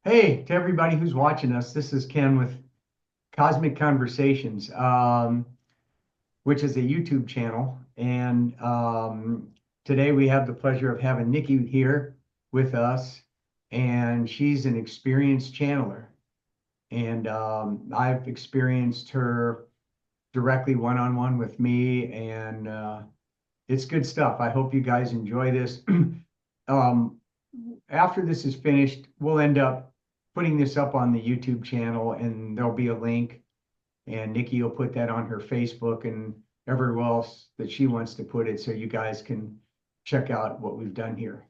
Hey, to everybody who's watching us, this is Ken with Cosmic Conversations, which is a YouTube channel. And today we have the pleasure of having Nikki here with us, and she's an experienced channeler. And I've experienced her directly one-on-one with me, and it's good stuff. I hope you guys enjoy this. Um, After this is finished, we'll end up putting this up on the YouTube channel and there'll be a link and Nikki will put that on her Facebook and everywhere else that she wants to put it so you guys can check out what we've done here.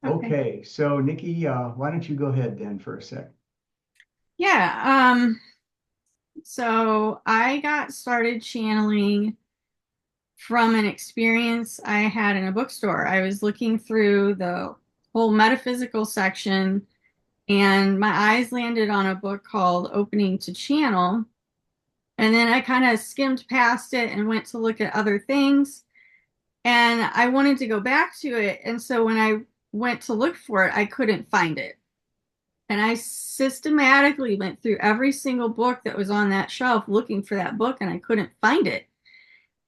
Okay. Okay, so Nikki, why don't you go ahead then for a sec? Yeah. So I got started channeling from an experience I had in a bookstore. I was looking through the whole metaphysical section and my eyes landed on a book called Opening to Channel. And then I kind of skimmed past it and went to look at other things. And I wanted to go back to it. And so when I went to look for it, I couldn't find it. And I systematically went through every single book that was on that shelf looking for that book, and I couldn't find it.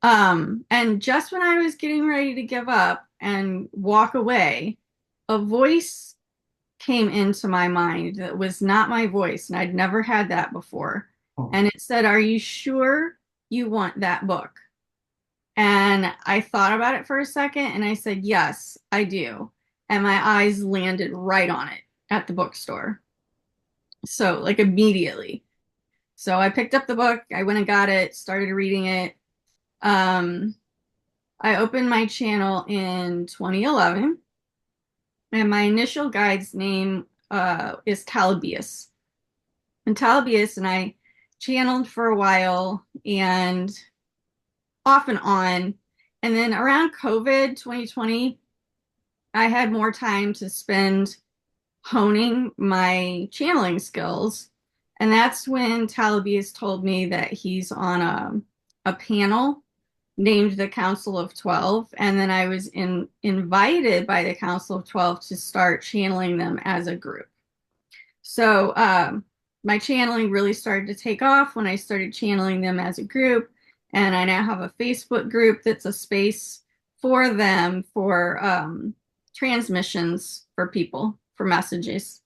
And just when I was getting ready to give up and walk away, a voice came into my mind that was not my voice, and I'd never had that before. Oh, And it said, "Are you sure you want that book?" And I thought about it for a second, and I said, "Yes, I do." And my eyes landed right on it at the bookstore. So, like immediately. So I picked up the book, I went and got it, started reading it. Um, I opened my channel in 2011, and my initial guide's name is Talabius. And Talabius and I channeled for a while and off and on. And then around COVID 2020, I had more time to spend honing my channeling skills. And that's when Talabius told me that he's on a panel named the Council of 12. And then I was invited by the Council of 12 to start channeling them as a group. So my channeling really started to take off when I started channeling them as a group. And I now have a Facebook group that's a space for them for transmissions for people, for messages.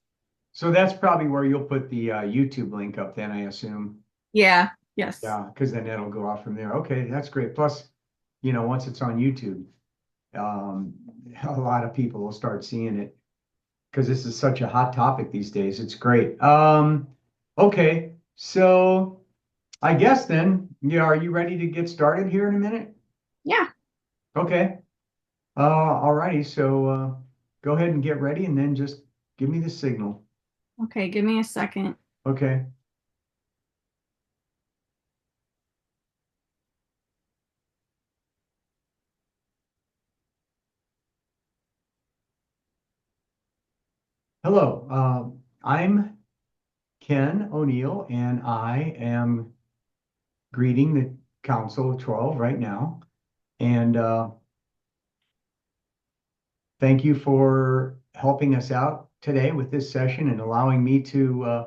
so that's probably where you'll put the YouTube link up then, I assume. Yeah, yes. Yeah, because then that'll go off from there. Okay, that's great. Plus, once it's on YouTube, um, a lot of people will start seeing it because this is such a hot topic these days. It's great. Okay, so I guess then, yeah, are you ready to get started here in a minute? Yeah. Okay. All righty. So go ahead and get ready and then just give me the signal. Okay, give me a second. Okay. Hello. I'm Ken O'Neill, and I am greeting the Council of 12 right now. And thank you for helping us out today with this session and allowing me to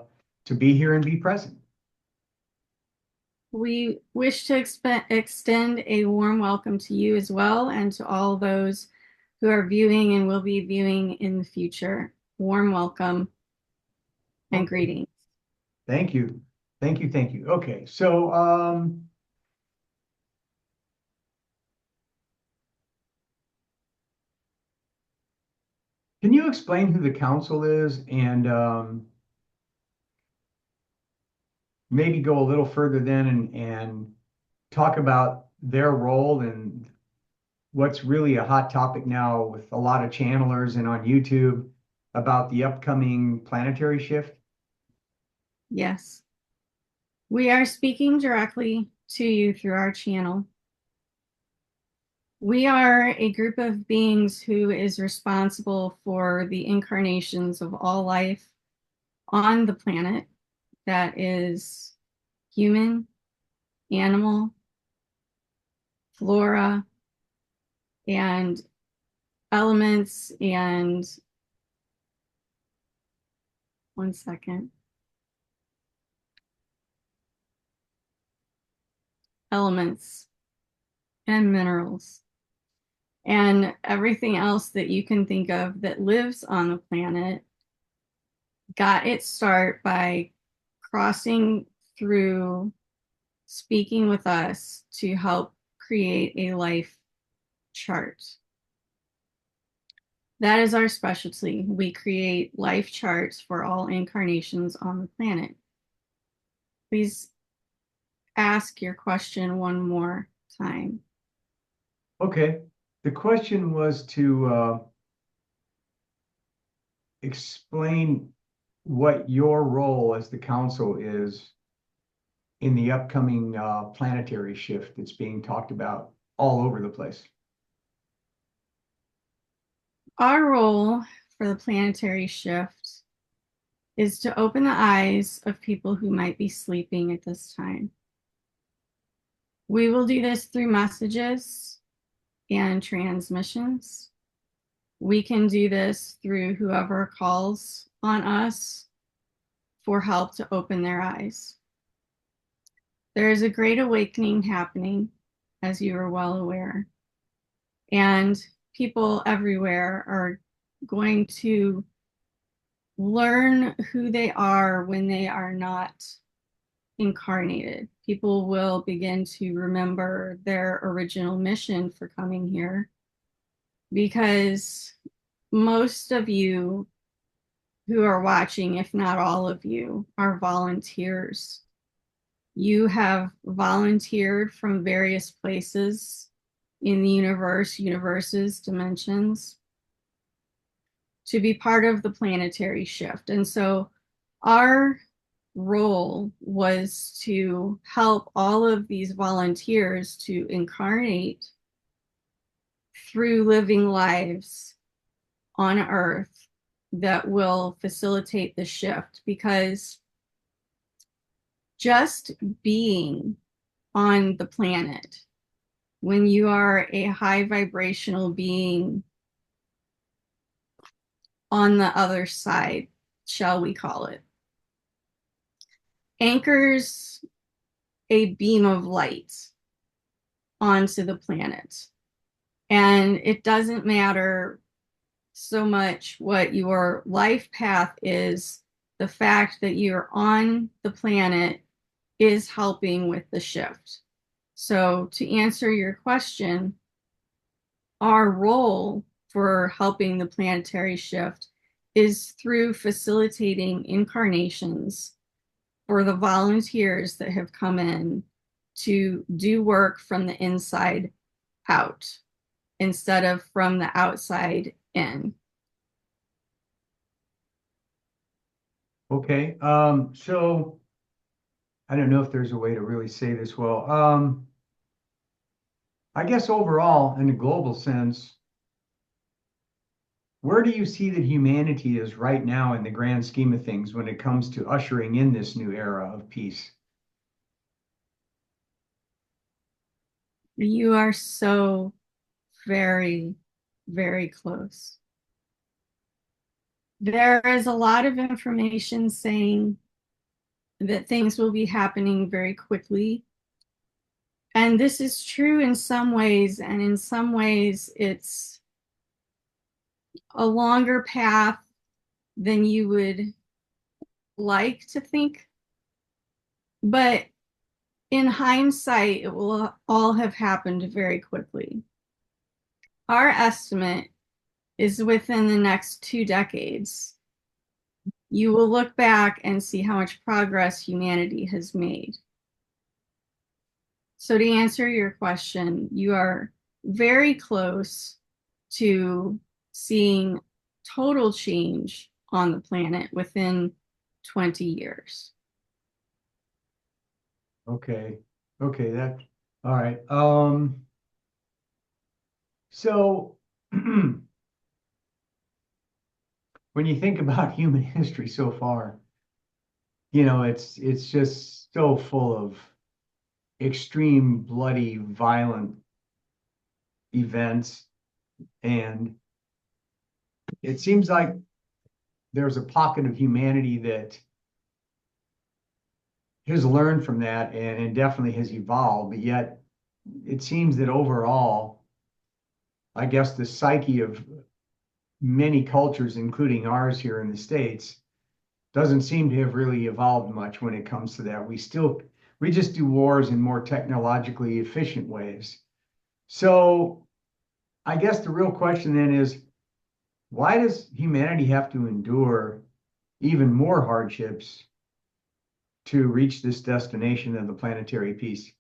be here and be present. We wish to extend a warm welcome to you as well and to all those who are viewing and will be viewing in the future. Warm welcome and Okay. greetings. Thank you. Thank you. Thank you. Okay. So can you explain who the council is and maybe go a little further then and talk about their role and what's really a hot topic now with a lot of channelers and on YouTube about the upcoming planetary shift? Yes, we are speaking directly to you through our channel. We are a group of beings who is responsible for the incarnations of all life on the planet that is human, animal, flora, and elements and 1 second. Elements and minerals and everything else that you can think of that lives on the planet got its start by crossing through, speaking with us to help create a life chart. That is our specialty. We create life charts for all incarnations on the planet. Please ask your question one more time. Okay. The question was to explain what your role as the council is in the upcoming planetary shift that's being talked about all over the place. Our role for the planetary shift is to open the eyes of people who might be sleeping at this time. We will do this through messages and transmissions. We can do this through whoever calls on us for help to open their eyes. There is a great awakening happening, as you are well aware, and people everywhere are going to learn who they are when they are not incarnated. People will begin to remember their original mission for coming here, because most of you who are watching, if not all of you, are volunteers. You have volunteered from various places in the universe, universes, dimensions, to be part of the planetary shift. And so our role was to help all of these volunteers to incarnate through living lives on Earth that will facilitate the shift, because just being on the planet, when you are a high vibrational being on the other side, shall we call it, anchors a beam of light onto the planet. And it doesn't matter so much what your life path is, the fact that you're on the planet is helping with the shift. So to answer your question, our role for helping the planetary shift is through facilitating incarnations for the volunteers that have come in to do work from the inside out instead of from the outside in. Okay. So I don't know if there's a way to really say this well. I guess overall, in a global sense, where do you see that humanity is right now in the grand scheme of things when it comes to ushering in this new era of peace? You are so very, very close. There is a lot of information saying that things will be happening very quickly. And this is true in some ways, and in some ways, it's a longer path than you would like to think. But in hindsight, it will all have happened very quickly. Our estimate is within the next 2 decades, you will look back and see how much progress humanity has made. So to answer your question, you are very close to seeing total change on the planet within 20 years. Okay. Okay, that all right. So when you think about human history so far, it's just so full of extreme, bloody, violent events. And it seems like there's a pocket of humanity that has learned from that and definitely has evolved, but yet it seems that overall, I guess the psyche of many cultures, including ours here in the States, doesn't seem to have really evolved much when it comes to that. We just do wars in more technologically efficient ways. So I guess the real question then is, why does humanity have to endure even more hardships to reach this destination of the planetary peace?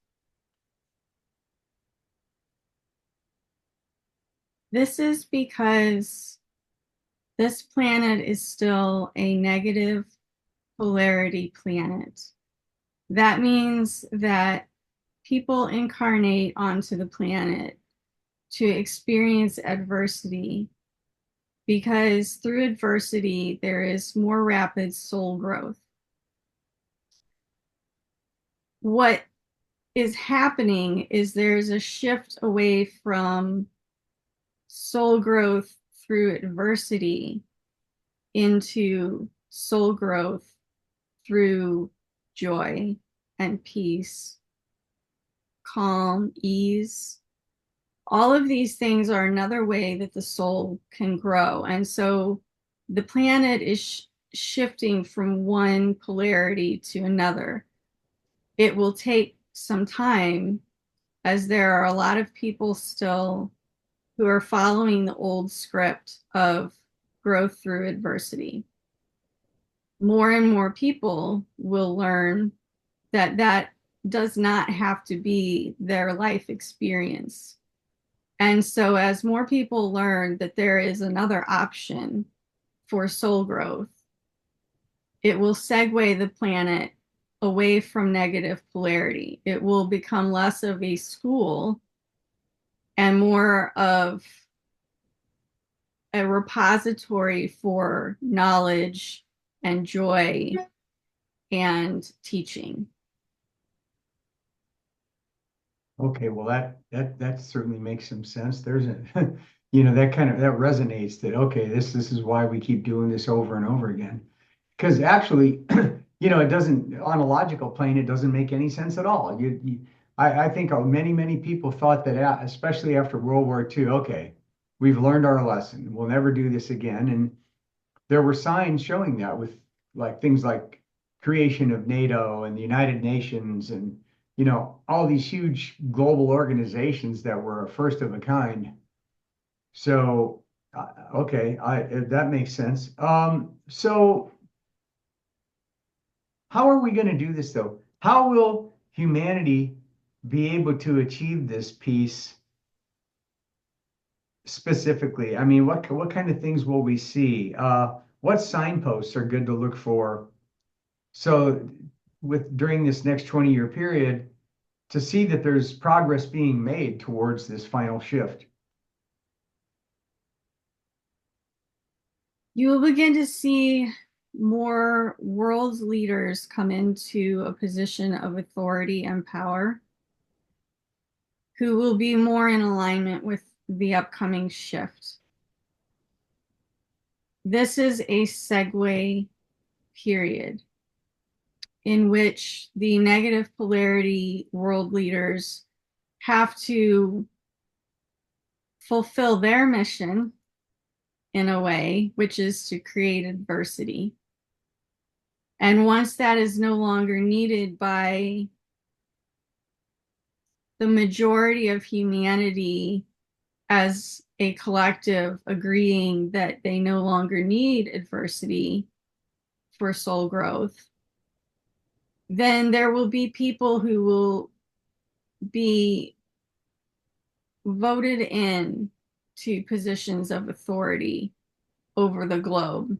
This is because this planet is still a negative polarity planet. That means that people incarnate onto the planet to experience adversity because through adversity, there is more rapid soul growth. What is happening is there's a shift away from soul growth through adversity into soul growth through joy and peace, calm, ease. All of these things are another way that the soul can grow. And so the planet is shifting from one polarity to another. It will take some time, as there are a lot of people still who are following the old script of growth through adversity. More and more people will learn that that does not have to be their life experience. And so, as more people learn that there is another option for soul growth, it will segue the planet away from negative polarity. It will become less of a school and more of a repository for knowledge and joy and teaching. Okay, well that certainly makes some sense. There's a you know that resonates that okay, this is why we keep doing this over and over again. Because actually, it doesn't on a logical plane, it doesn't make any sense at all. I think many people thought that especially after World War II, okay, we've learned our lesson. We'll never do this again. And there were signs showing that with like things like creation of NATO and the United Nations and all these huge global organizations that were a first of a kind. So okay, that makes sense. So how are we going to do this though? How will humanity be able to achieve this peace specifically? I mean, what kind of things will we see? What signposts are good to look for? So with during this next 20-year period to see that there's progress being made towards this final shift. You will begin to see more world leaders come into a position of authority and power who will be more in alignment with the upcoming shift. This is a segue period in which the negative polarity world leaders have to fulfill their mission in a way, which is to create adversity. And once that is no longer needed by the majority of humanity as a collective agreeing that they no longer need adversity for soul growth, then there will be people who will be voted in to positions of authority over the globe.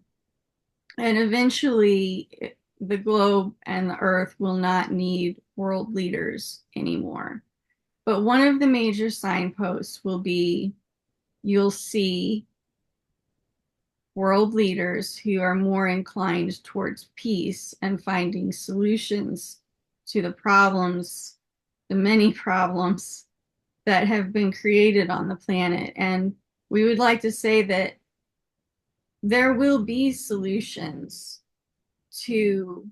And eventually, the globe and the earth will not need world leaders anymore. But one of the major signposts will be you'll see world leaders who are more inclined towards peace and finding solutions to the problems, the many problems that have been created on the planet. And we would like to say that there will be solutions to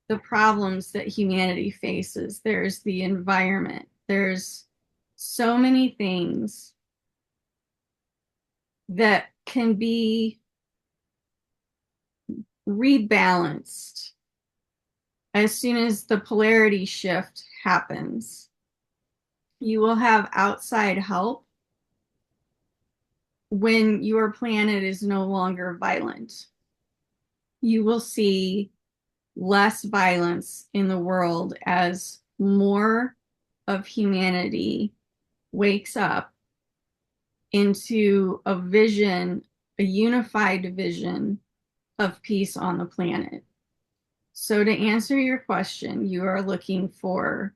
the problems that humanity faces. There's the environment. There's so many things that can be rebalanced as soon as the polarity shift happens. You will have outside help when your planet is no longer violent. You will see less violence in the world as more of humanity wakes up into a vision, a unified vision of peace on the planet. So, to answer your question, you are looking for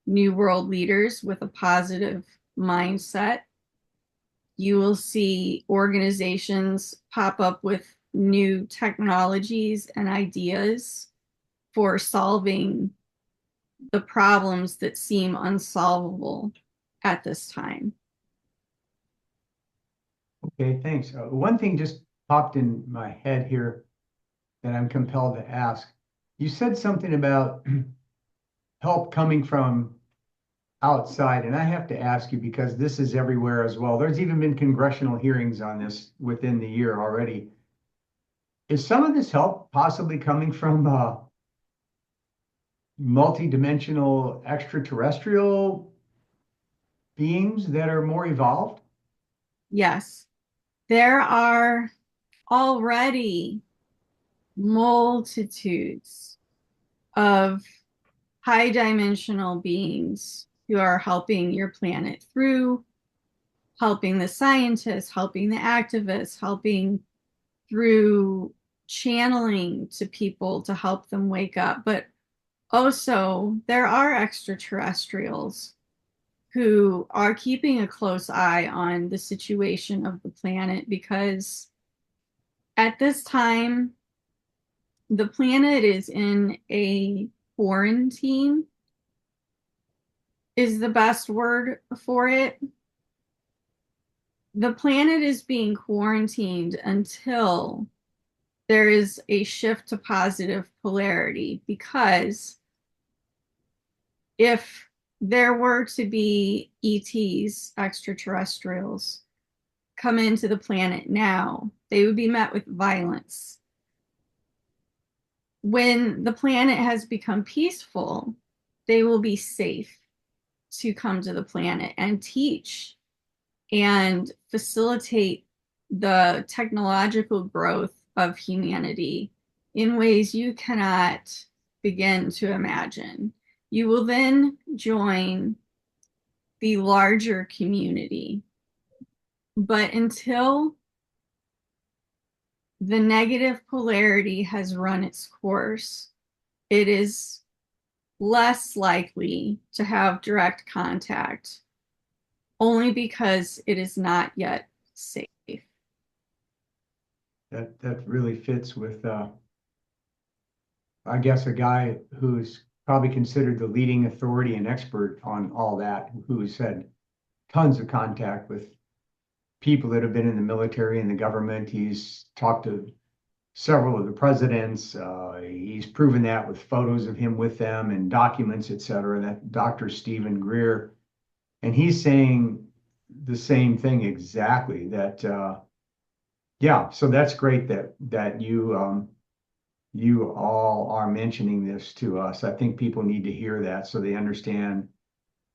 new world leaders with a positive mindset. You will see organizations pop up with new technologies and ideas for solving the problems that seem unsolvable at this time. Okay, thanks. One thing just popped in my head here that I'm compelled to ask. You said something about help coming from outside, and I have to ask you because this is everywhere as well. There's even been congressional hearings on this within the year already. Is some of this help possibly coming from multidimensional extraterrestrial beings that are more evolved? Yes, there are already multitudes of high dimensional beings who are helping your planet through, helping the scientists, helping the activists, helping through channeling to people to help them wake up. But also, there are extraterrestrials who are keeping a close eye on the situation of the planet because at this time, the planet is in a quarantine, is the best word for it. The planet is being quarantined until there is a shift to positive polarity, because if there were to be ETs, extraterrestrials, come into the planet now, they would be met with violence. When the planet has become peaceful, they will be safe to come to the planet and teach and facilitate the technological growth of humanity in ways you cannot begin to imagine. You will then join the larger community. But until the negative polarity has run its course, it is less likely to have direct contact, only because it is not yet safe. That really fits with, I guess, a guy who's probably considered the leading authority and expert on all that, who's had tons of contact with people that have been in the military and the government. He's talked to several of the presidents. He's proven that with photos of him with them and documents, et cetera. That Dr. Stephen Greer, and he's saying the same thing exactly. That yeah, so that's great that you all are mentioning this to us. I think people need to hear that so they understand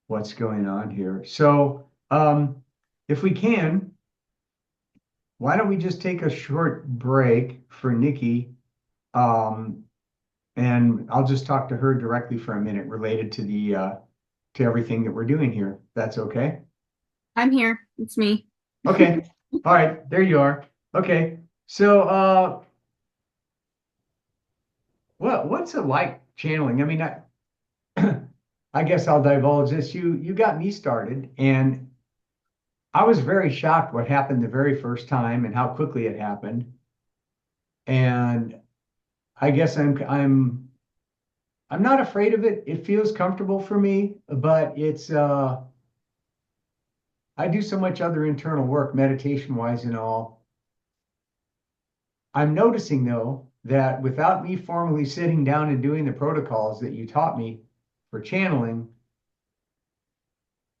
what's going on here. So if we can, why don't we just take a short break for Nikki? Um, and I'll just talk to her directly for a minute related to the to everything that we're doing here. That's okay? I'm here. It's me. Okay. All right, there you are. Okay. So what's it like channeling? I mean, I guess I'll divulge this. You got me started, and I was very shocked what happened the very first time and how quickly it happened. And I guess I'm not afraid of it. It feels comfortable for me, but it's I do so much other internal work, meditation wise and all. I'm noticing though that without me formally sitting down and doing the protocols that you taught me for channeling,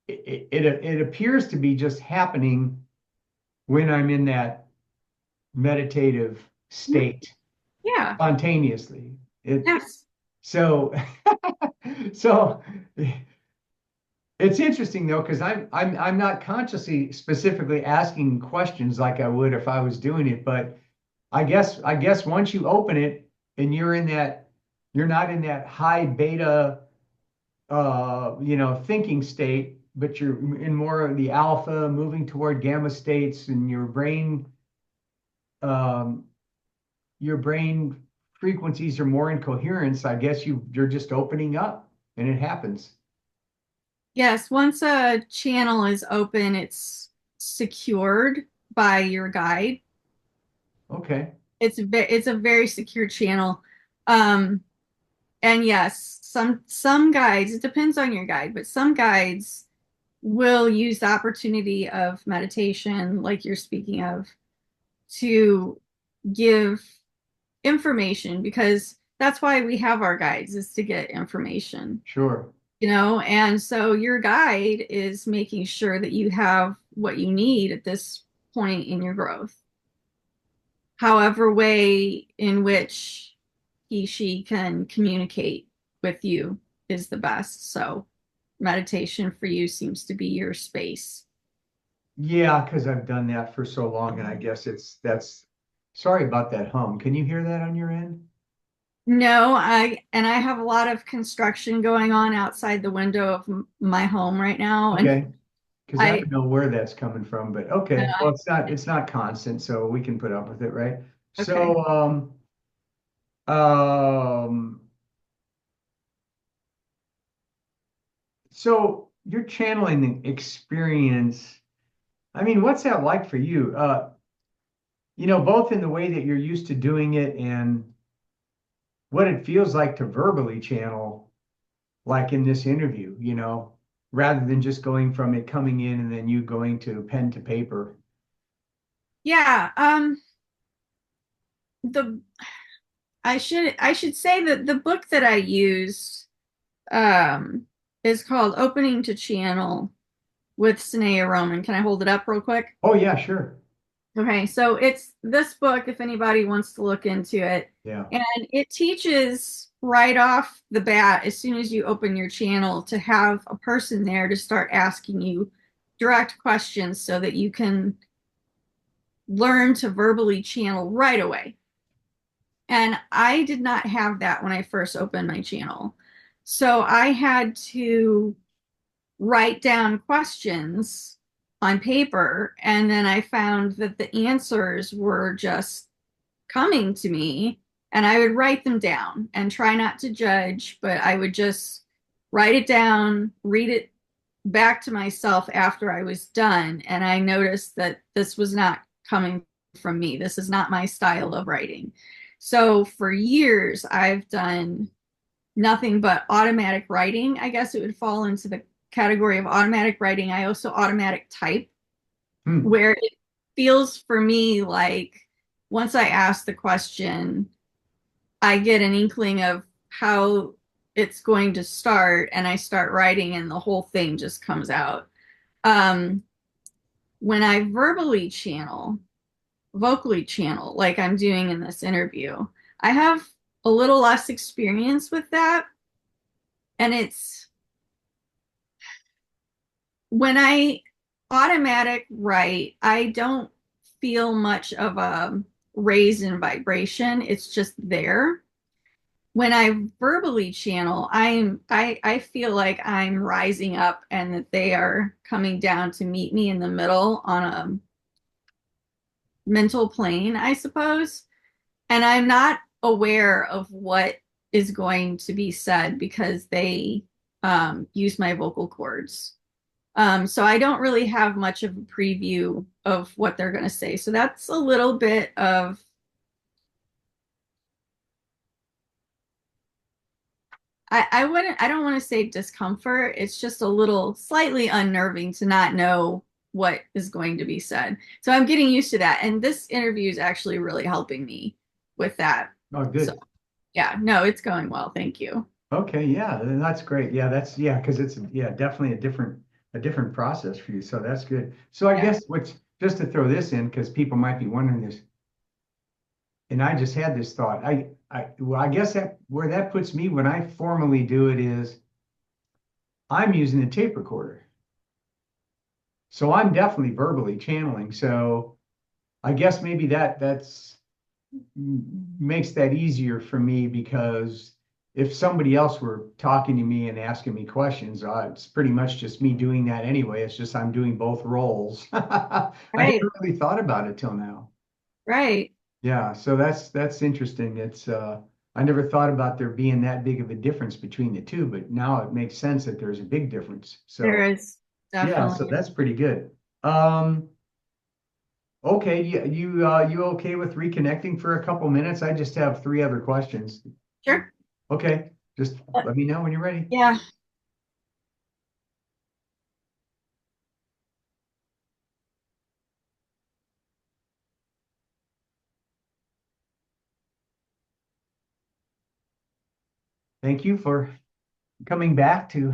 it appears to be just happening when I'm in that meditative state Yeah. spontaneously. It Yes. so so it's interesting though, because I'm not consciously specifically asking questions like I would if I was doing it, but I guess once you open it and you're not in that high beta thinking state, but you're in more of the alpha, moving toward gamma states, and um, your brain frequencies are more in coherence. I guess you're just opening up, and it happens. Yes. Once a channel is open, it's secured by your guide. Okay, It's a very secure channel. Um, and yes, some guides, it depends on your guide, but some guides will use the opportunity of meditation, like you're speaking of, to give information because that's why we have our guides is to get information, sure. and so your guide is making sure that you have what you need at this point in your growth, however way in which she can communicate with you is the best. So meditation for you seems to be your space. Yeah, because I've done that for so long, and I guess that's. Sorry about that hum. Can you hear that on your end? No, I have a lot of construction going on outside the window of my home right now, and Okay, because I I don't know where that's coming from, but okay. Well, it's not constant, so we can put up with it, right? okay. So, um, so your channeling experience, I mean, what's that like for you? Both in the way that you're used to doing it and what it feels like to verbally channel, like in this interview, rather than just going from it coming in and then you going to pen to paper. Yeah, the I should say that the book that I used um is called Opening to Channel with Sanaya Roman. Can I hold it up real quick? Oh yeah, sure. Okay, so it's this book if anybody wants to look into it. Yeah. And it teaches right off the bat, as soon as you open your channel, to have a person there to start asking you direct questions so that you can learn to verbally channel right away. And I did not have that when I first opened my channel. So I had to write down questions on paper, and then I found that the answers were just coming to me, and I would write them down and try not to judge, but I would just write it down, read it back to myself after I was done, and I noticed that this was not coming from me. This is not my style of writing. So for years, I've done nothing but automatic writing. I guess it would fall into the category of automatic writing. I also automatic type, Hmm. where it feels for me like once I ask the question, I get an inkling of how it's going to start, and I start writing, and the whole thing just comes out. Um, when I vocally channel, like I'm doing in this interview, I have a little less experience with that. And it's when I automatic write, I don't feel much of a raise in vibration. It's just there. When I verbally channel, I feel like I'm rising up and that they are coming down to meet me in the middle on a mental plane, I suppose. And I'm not aware of what is going to be said because they use my vocal cords. So I don't really have much of a preview of what they're going to say. So that's a little bit of, I don't want to say discomfort. It's just a little slightly unnerving to not know what is going to be said. So I'm getting used to that. And this interview is actually really helping me with that. Oh, So good. yeah, no, it's going well. Thank you. Okay, yeah, then that's great. Yeah, that's yeah, because it's yeah, definitely a different process for you. So that's good. So I Yeah. guess what's just to throw this in because people might be wondering this, and I just had this thought. Well, I guess that where that puts me when I formally do it is I'm using a tape recorder. So I'm definitely verbally channeling. So I guess maybe that's makes that easier for me because if somebody else were talking to me and asking me questions, it's pretty much just me doing that anyway. It's just I'm doing both roles. I Right. never really thought about it till now. Right. Yeah, so that's interesting. It's I never thought about there being that big of a difference between the two, but now it makes sense that there's a big difference. There So is yeah, so definitely. that's pretty good. Um, okay, you okay with reconnecting for a couple minutes? I just have three other questions. Sure. Okay, just let me know when you're ready. Yeah. Thank you for coming back to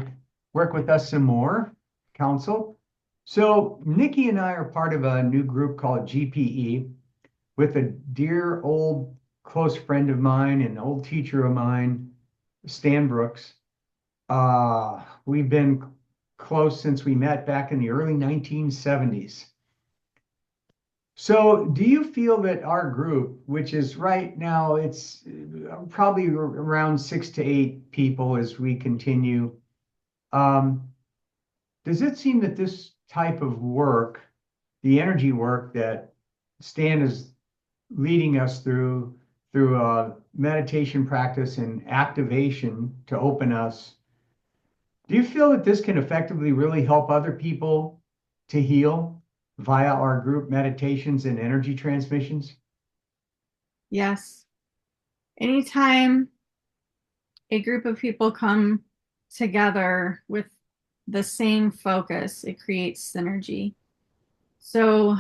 work with us some more, Council. So Nikki and I are part of a new group called GPE with a dear old close friend of mine and old teacher of mine, Stan Brooks. We've been close since we met back in the early 1970s. So, do you feel that our group, which is right now, it's probably around 6 to 8 people as we continue, um, does it seem that this type of work, the energy work that Stan is leading us through meditation practice and activation to open us, do you feel that this can effectively really help other people to heal via our group meditations and energy transmissions? Yes. Anytime a group of people come together with the same focus, it creates synergy. So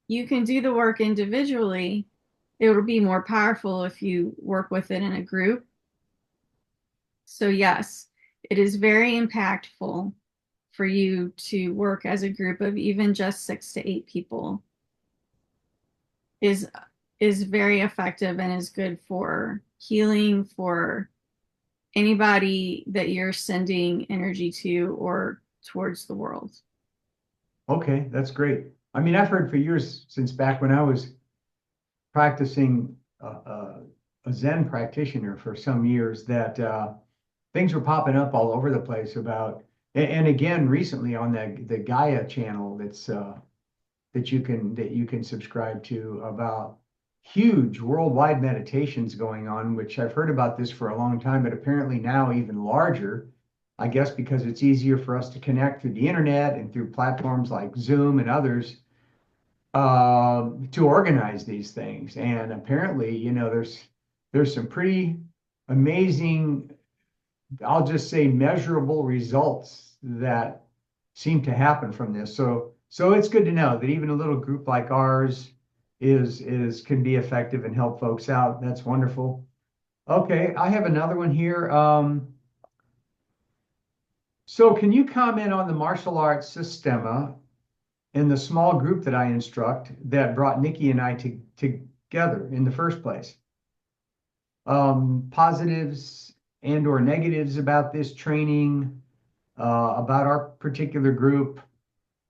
you can do the work individually. It will be more powerful if you work with it in a group. So, yes, it is very impactful for you to work as a group of even just 6 to 8 people is is very effective and is good for healing for anybody that you're sending energy to or towards the world. Okay, that's great. I mean, I've heard for years since back when I was practicing a Zen practitioner for some years that things were popping up all over the place about, and again recently on the Gaia channel that you can subscribe to about huge worldwide meditations going on, which I've heard about this for a long time, but apparently now even larger. I guess because it's easier for us to connect through the internet and through platforms like Zoom and others to organize these things. And apparently, there's some pretty amazing, I'll just say measurable results that seem to happen from this. So it's good to know that even a little group like ours is can be effective and help folks out. That's wonderful. Okay, I have another one here. So can you comment on the martial arts systema in the small group that I instruct that brought Nikki and I together in the first place? Positives and or negatives about this training, about our particular group.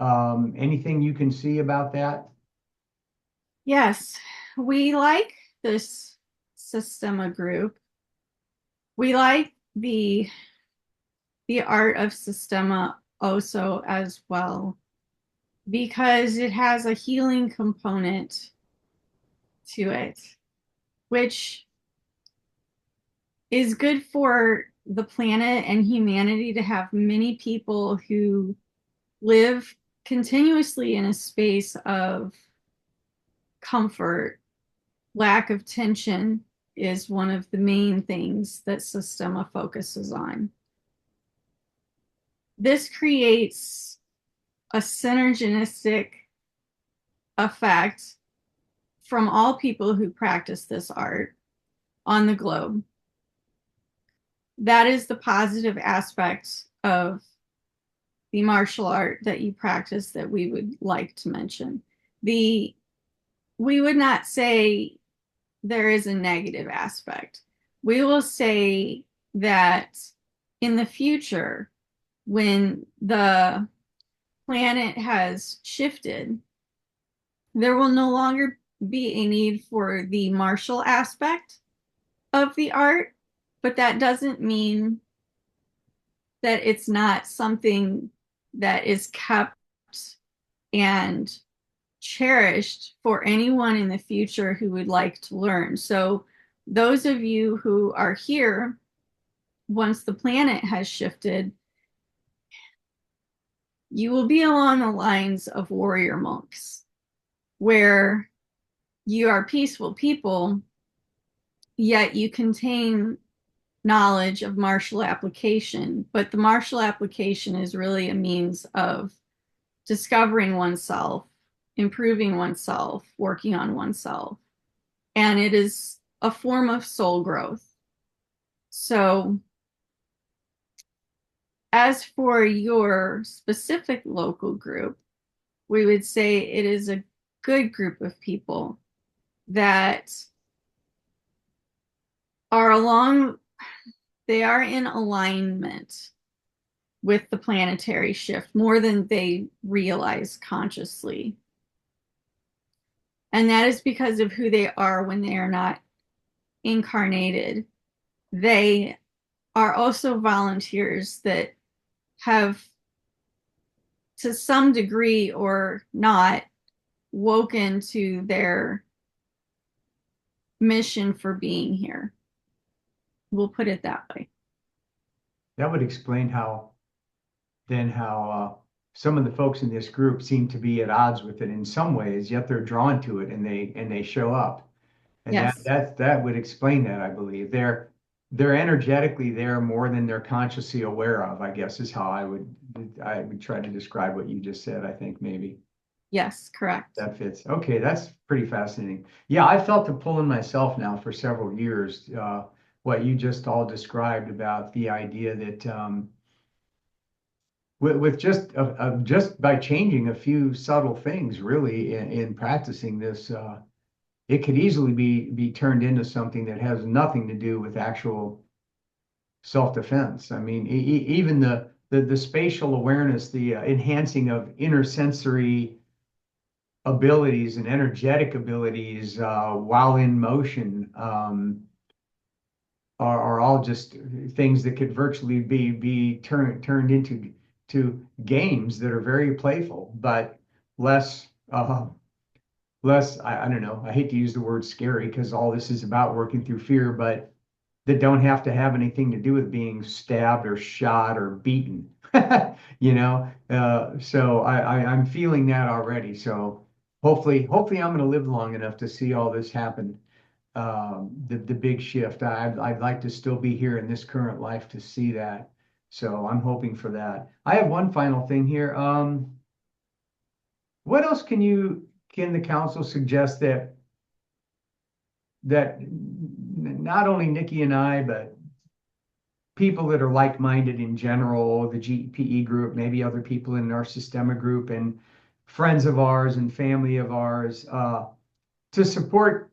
Anything you can see about that? Yes, we like this systema group. We like the art of systema also as well because it has a healing component to it, which is good for the planet and humanity to have many people who live continuously in a space of comfort. Lack of tension is one of the main things that Systema focuses on. This creates a synergistic effect from all people who practice this art on the globe. That is the positive aspect of the martial art that you practice that we would like to mention. We would not say there is a negative aspect. We will say that in the future, when the planet has shifted, there will no longer be a need for the martial aspect of the art, but that doesn't mean that it's not something that is kept and cherished for anyone in the future who would like to learn. So those of you who are here, once the planet has shifted, you will be along the lines of warrior monks, where you are peaceful people, yet you contain knowledge of martial application. But the martial application is really a means of discovering oneself, improving oneself, working on oneself. And it is a form of soul growth. So, as for your specific local group, we would say it is a good group of people that are they are in alignment with the planetary shift more than they realize consciously. And that is because of who they are when they are not incarnated. They are also volunteers that have, to some degree or not, woken to their mission for being here. We'll put it that way. That would explain how some of the folks in this group seem to be at odds with it in some ways, yet they're drawn to it and they show up. And Yes. that would explain that, I believe. They're energetically there more than they're consciously aware of, I guess is how I would try to describe what you just said, I think maybe. Yes, correct. That fits. Okay, that's pretty fascinating. Yeah, I felt the pull in myself now for several years. What you just all described about the idea that with just by changing a few subtle things, really, in practicing this, it could easily be turned into something that has nothing to do with actual self-defense. I mean, even the spatial awareness, the enhancing of inner sensory abilities and energetic abilities while in motion are all just things that could virtually be turned into games that are very playful, but less less I don't know. I hate to use the word scary because all this is about working through fear, but that don't have to have anything to do with being stabbed or shot or beaten. So I'm feeling that already. So hopefully I'm going to live long enough to see all this happen. The big shift. I'd like to still be here in this current life to see that. So I'm hoping for that. I have one final thing here. What else can the council suggest that not only Nikki and I, but people that are like-minded in general, the GPE group, maybe other people in our Systema group, and friends of ours and family of ours, to support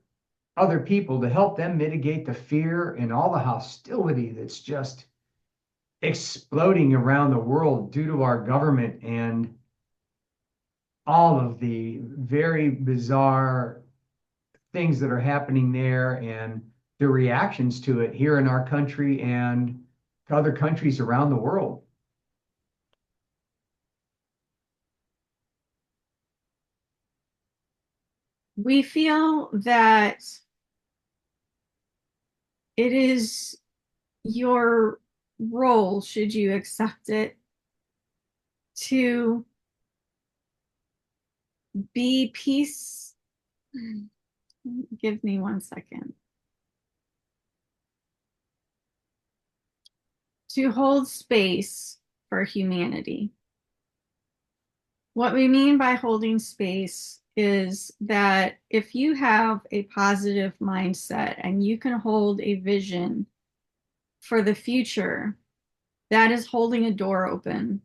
other people, to help them mitigate the fear and all the hostility that's just exploding around the world due to our government and all of the very bizarre things that are happening there and the reactions to it here in our country and other countries around the world. We feel that it is your role, should you accept it, to be peace. Give me 1 second. To hold space for humanity. What we mean by holding space is that if you have a positive mindset and you can hold a vision for the future, that is holding a door open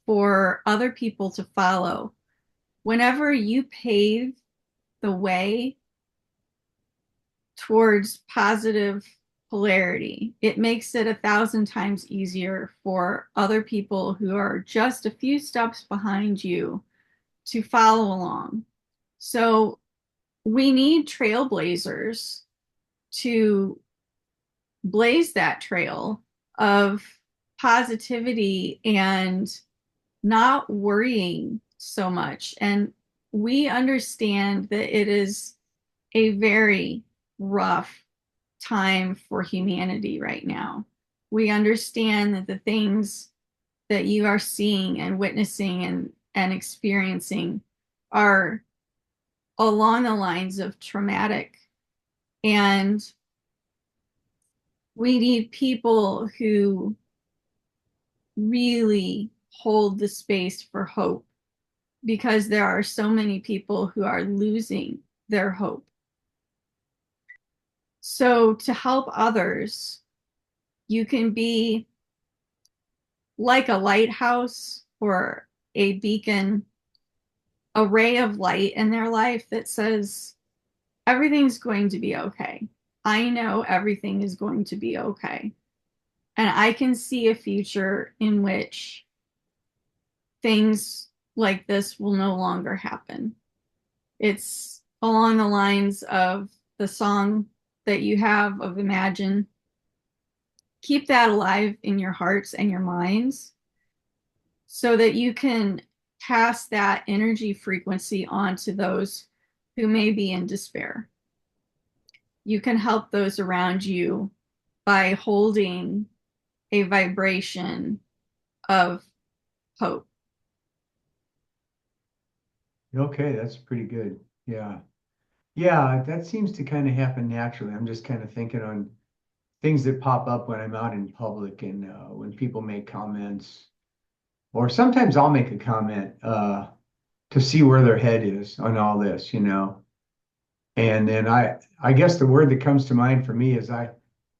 for other people to follow. Whenever you pave the way towards positive polarity, it makes it 1,000 times easier for other people who are just a few steps behind you to follow along. So we need trailblazers to blaze that trail of positivity and not worrying so much. And we understand that it is a very rough time for humanity right now. We understand that the things that you are seeing and witnessing and experiencing are along the lines of traumatic. And we need people who really hold the space for hope because there are so many people who are losing their hope. So, to help others, you can be like a lighthouse or a beacon, a ray of light in their life that says, everything's going to be okay. I know everything is going to be okay. And I can see a future in which things like this will no longer happen. It's along the lines of the song that you have of Imagine. Keep that alive in your hearts and your minds so that you can pass that energy frequency on to those who may be in despair. You can help those around you by holding a vibration of hope. Okay, that's pretty good. Yeah. Yeah, that seems to kind of happen naturally. I'm just kind of thinking on things that pop up when I'm out in public and when people make comments, or sometimes I'll make a comment to see where their head is on all this, you know. And then I guess the word that comes to mind for me is I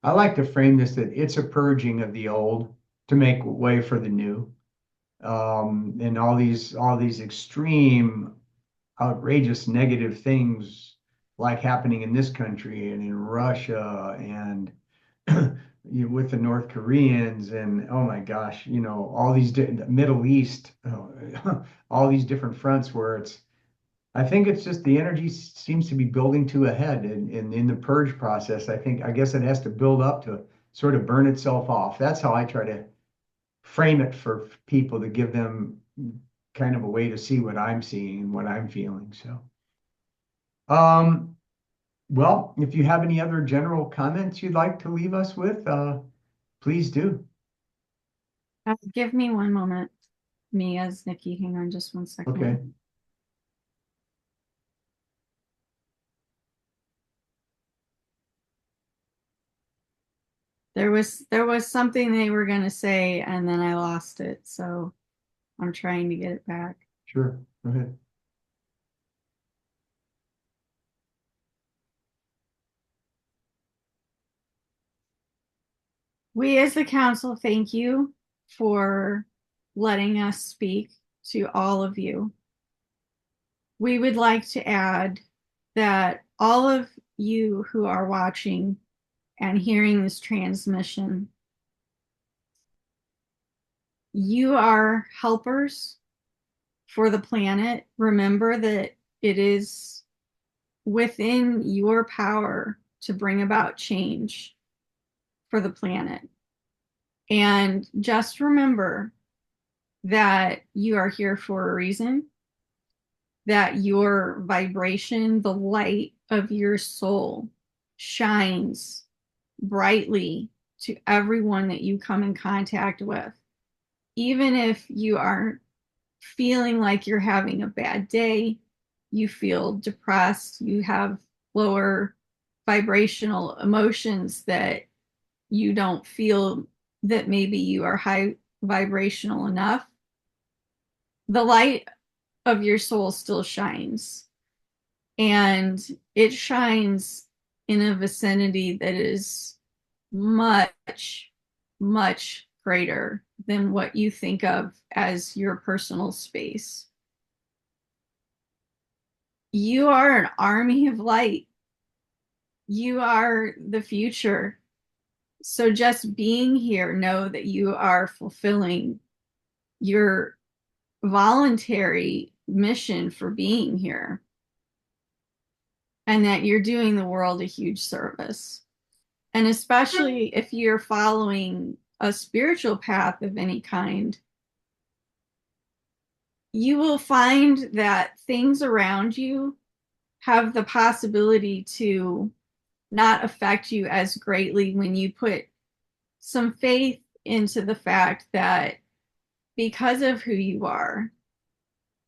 like to frame this that it's a purging of the old to make way for the new. And all these extreme, outrageous negative things like happening in this country and in Russia and with the North Koreans and oh my gosh, you know, all these Middle East, all these different fronts where I think it's just the energy seems to be building to a head and in the purge process. I guess it has to build up to sort of burn itself off. That's how I try to frame it for people to give them kind of a way to see what I'm seeing and what I'm feeling. So, um, well, if you have any other general comments you'd like to leave us with, please do. Give me one moment. Me as Nikki, hang on just one Okay. second. There was something they were going to say and then I lost it, so I'm trying to get it back. Sure. Go ahead. We as the council thank you for letting us speak to all of you. We would like to add that all of you who are watching and hearing this transmission, you are helpers for the planet. Remember that it is within your power to bring about change for the planet. And just remember that you are here for a reason, that your vibration, the light of your soul, shines brightly to everyone that you come in contact with. Even if you are feeling like you're having a bad day, you feel depressed, you have lower vibrational emotions that you don't feel that maybe you are high vibrational enough, the light of your soul still shines, and it shines in a vicinity that is much, much greater than what you think of as your personal space. You are an army of light. You are the future. So just being here, know that you are fulfilling your voluntary mission for being here, and that you're doing the world a huge service. And especially if you're following a spiritual path of any kind, you will find that things around you have the possibility to not affect you as greatly when you put some faith into the fact that because of who you are,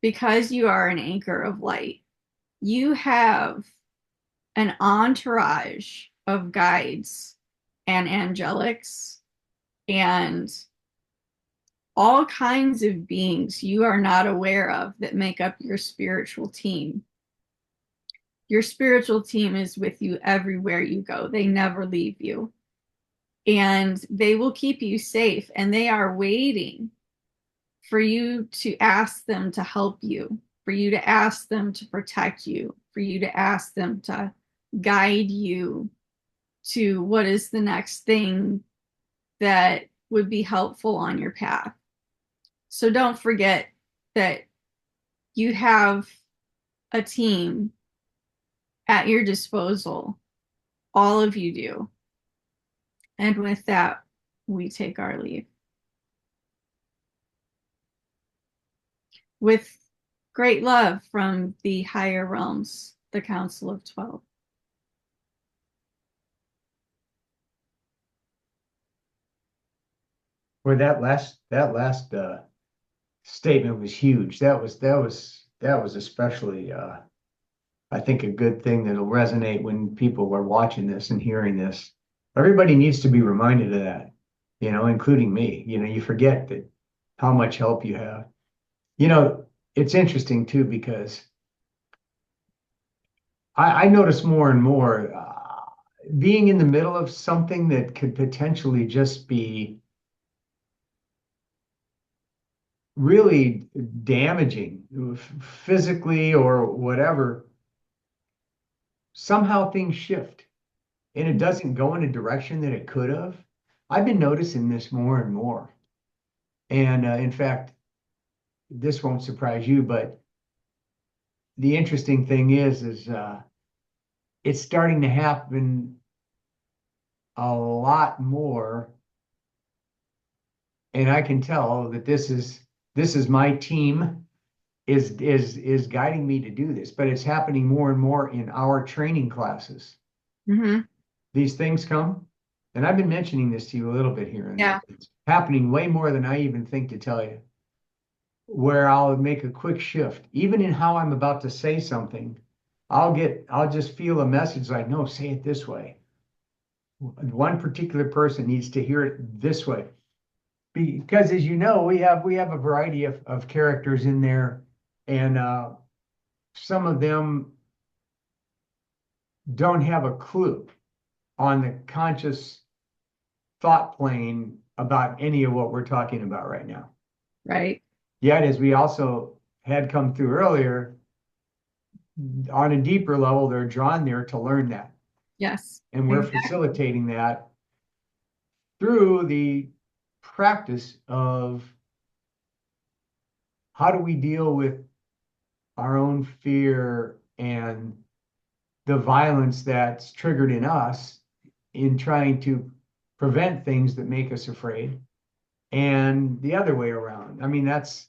because you are an anchor of light, you have an entourage of guides and angelics and all kinds of beings you are not aware of that make up your spiritual team. Your spiritual team is with you everywhere you go. They never leave you. And they will keep you safe. And they are waiting for you to ask them to help you, for you to ask them to protect you, for you to ask them to guide you to what is the next thing that would be helpful on your path. So don't forget that you have a team at your disposal. All of you do. And with that, we take our leave. With great love from the higher realms, the Council of 12. Well, that last statement was huge. That was especially I think a good thing that'll resonate when people are watching this and hearing this. Everybody needs to be reminded of that, including me. You forget that how much help you have. It's interesting too because I notice more and more being in the middle of something that could potentially just be really damaging physically or whatever. Somehow things shift and it doesn't go in a direction that it could have. I've been noticing this more and more. And in fact, this won't surprise you, but the interesting thing is it's starting to happen a lot more. And I can tell that this is my team is guiding me to do this, but it's happening more and more in our training classes. Mm-hmm. These things come, and I've been mentioning this to you a little bit here and Yeah. there. It's happening way more than I even think to tell you, where I'll make a quick shift, even in how I'm about to say something. I'll just feel a message like, no, say it this way. One particular person needs to hear it this way. Because as you know, we have a variety of characters in there, and some of them don't have a clue on the conscious thought plane about any of what we're talking about right now. Right. Yet, as we also had come through earlier, on a deeper level, they're drawn there to learn that. Yes. And we're facilitating that through the practice of how do we deal with our own fear and the violence that's triggered in us in trying to prevent things that make us afraid, and the other way around. I mean, that's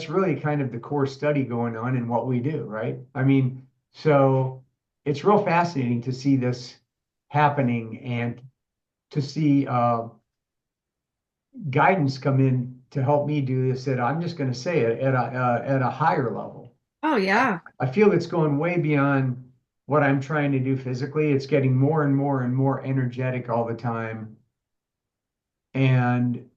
really kind of the core study going on in what we do, right? I mean, so it's real fascinating to see this happening and to see guidance come in to help me do this. That I'm just going to say it at a higher level. Oh, yeah. I feel it's going way beyond what I'm trying to do physically. It's getting more and more and more energetic all the time. And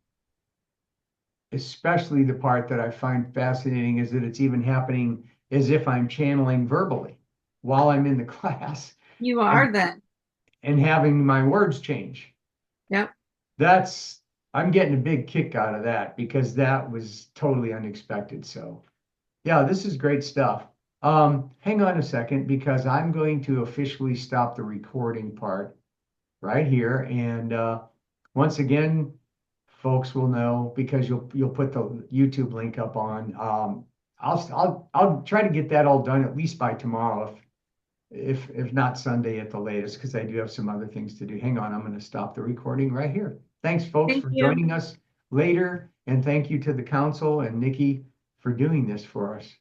especially the part that I find fascinating is that it's even happening as if I'm channeling verbally while I'm in the class You and are then. having my words change. Yep. That's I'm getting a big kick out of that because that was totally unexpected. So yeah, this is great stuff. Hang on a second because I'm going to officially stop the recording part right here. And once again, folks will know because you'll put the YouTube link up on. I'll try to get that all done at least by tomorrow, if not Sunday at the latest, because I do have some other things to do. Hang on, I'm going to stop the recording right here. Thanks, folks, Thank for you. joining us later, and thank you to the council and Nikki for doing this for us.